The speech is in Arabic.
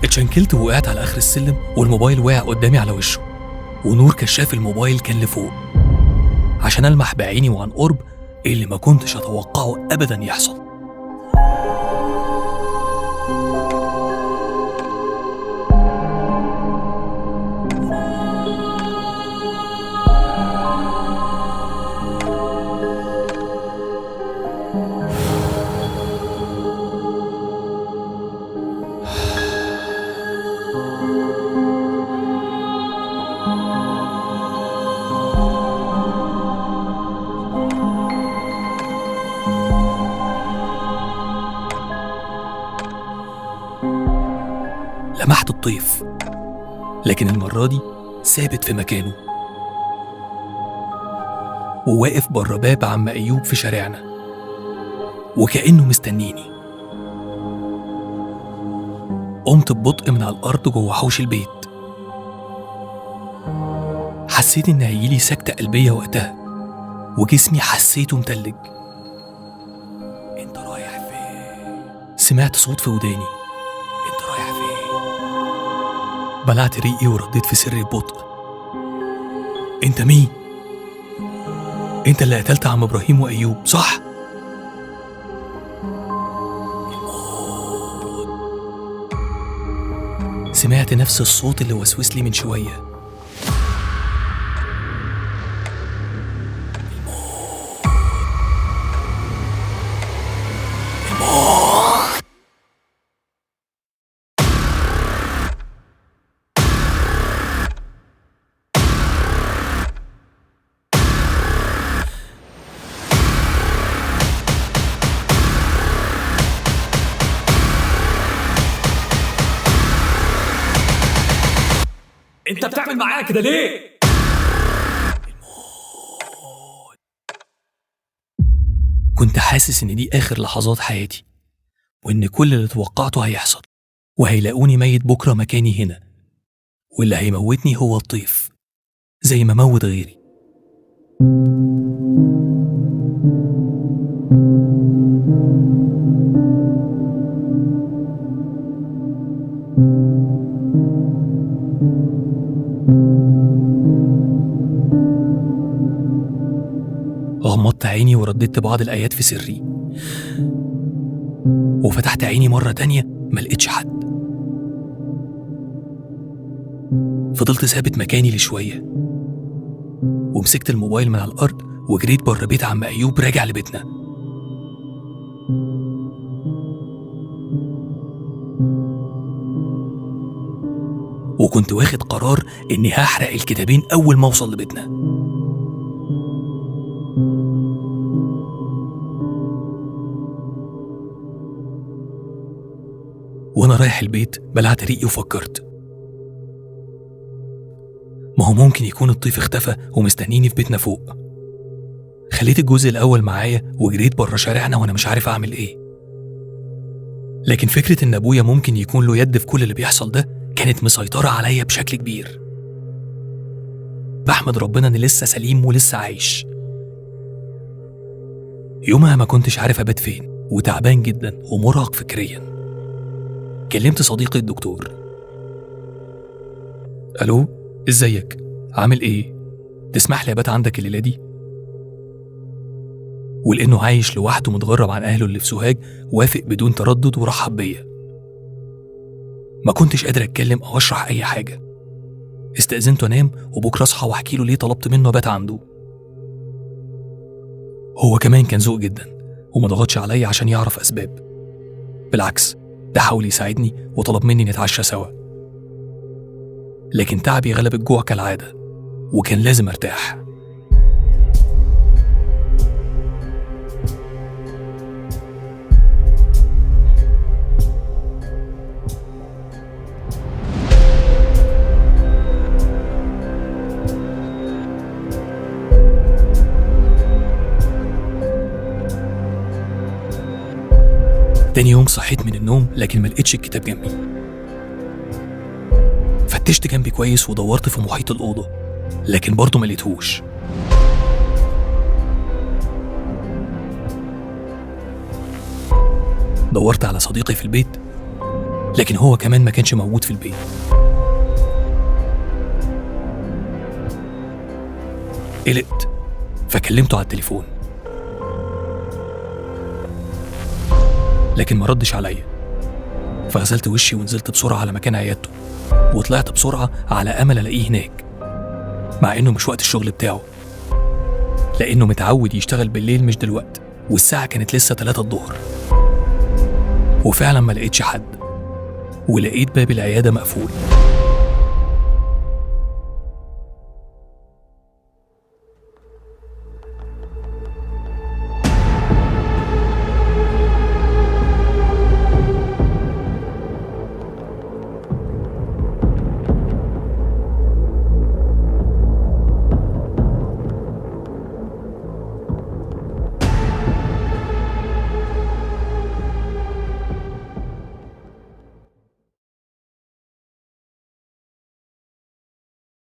اتشنكلت ووقعت على آخر السلم، والموبايل وقع قدامي على وشه، ونور كشاف الموبايل كان لفوق عشان ألمح بعيني وعن قرب اللي ما كنتش أتوقعه أبدا يحصل. لمحت الطيف، لكن المرة دي ثابت في مكانه وواقف بره باب عم أيوب في شارعنا، وكأنه مستنيني. قمت ببطء من على الأرض جوه حوش البيت. حسيت إن هيجيلي سكتة قلبية وقتها، وجسمي حسيته متلج. انت رايح فين؟ سمعت صوت في وداني. انت رايح فين؟ بلعت ريقي ورديت في سري ببطء. انت مين؟ انت اللي قتلت عم ابراهيم وايوب صح؟ سمعت نفس الصوت اللي وسوس لي من شويه. انت بتعمل معايا كده ليه؟ كنت حاسس ان دي اخر لحظات حياتي، وان كل اللي توقعته هيحصل، وهيلاقوني ميت بكره مكاني هنا، واللي هيموتني هو الطيف زي ما موت غيري. غمضت عيني ورددت بعض الآيات في سري، وفتحت عيني مرة تانية ما لقيتش حد. فضلت ثابت مكاني لشوية، ومسكت الموبايل من على الأرض وجريت بره بيت عم أيوب راجع لبيتنا. وكنت واخد قرار إني هحرق الكتابين أول ما أوصل لبيتنا. وأنا رايح البيت بلعت ريقي وفكرت، ما هو ممكن يكون الطيف اختفى ومستنيني في بيتنا فوق. خليت الجزء الأول معايا وجريت بره شارعنا وأنا مش عارف أعمل إيه. لكن فكرة إن أبويا ممكن يكون له يد في كل اللي بيحصل ده كانت مسيطرة عليا بشكل كبير. بحمد ربنا إني لسه سليم ولسه عايش. يومها ما كنتش عارف أبات فين، وتعبان جدا ومرهق فكريا. كلمت صديقي الدكتور. ألو، إزيك؟ عامل إيه؟ تسمح لي أبات عندك الليلة دي؟ ولأنه عايش لوحده متغرب عن أهله اللي في سوهاج وافق بدون تردد ورحب بيا. ما كنتش قادر أتكلم أو أشرح أي حاجة. استأذنته أنام وبكرة أصحى وأحكي له ليه طلبت منه أبات عنده. هو كمان كان ذوق جدا وما ضغطش عليا عشان يعرف أسباب. بالعكس، ده حاول يساعدني وطلب مني نتعشى سوا. لكن تعبي غلب الجوع كالعادة، وكان لازم ارتاح. تاني يوم صحيت من النوم لكن ما لقيتش الكتاب جنبي. فتشت جنبي كويس ودورت في محيط الأوضة لكن برضه ما لقيتهوش. دورت على صديقي في البيت لكن هو كمان ما كانش موجود في البيت. قلقت فكلمته على التليفون، لكن ما ردش عليا. فغسلت وشي ونزلت بسرعة على مكان عيادته، وطلعت بسرعة على أمل ألاقيه هناك، مع إنه مش وقت الشغل بتاعه، لأنه متعود يشتغل بالليل مش دلوقت، والساعة كانت لسه 3 الظهر. وفعلا ما لقيتش حد، ولقيت باب العيادة مقفول.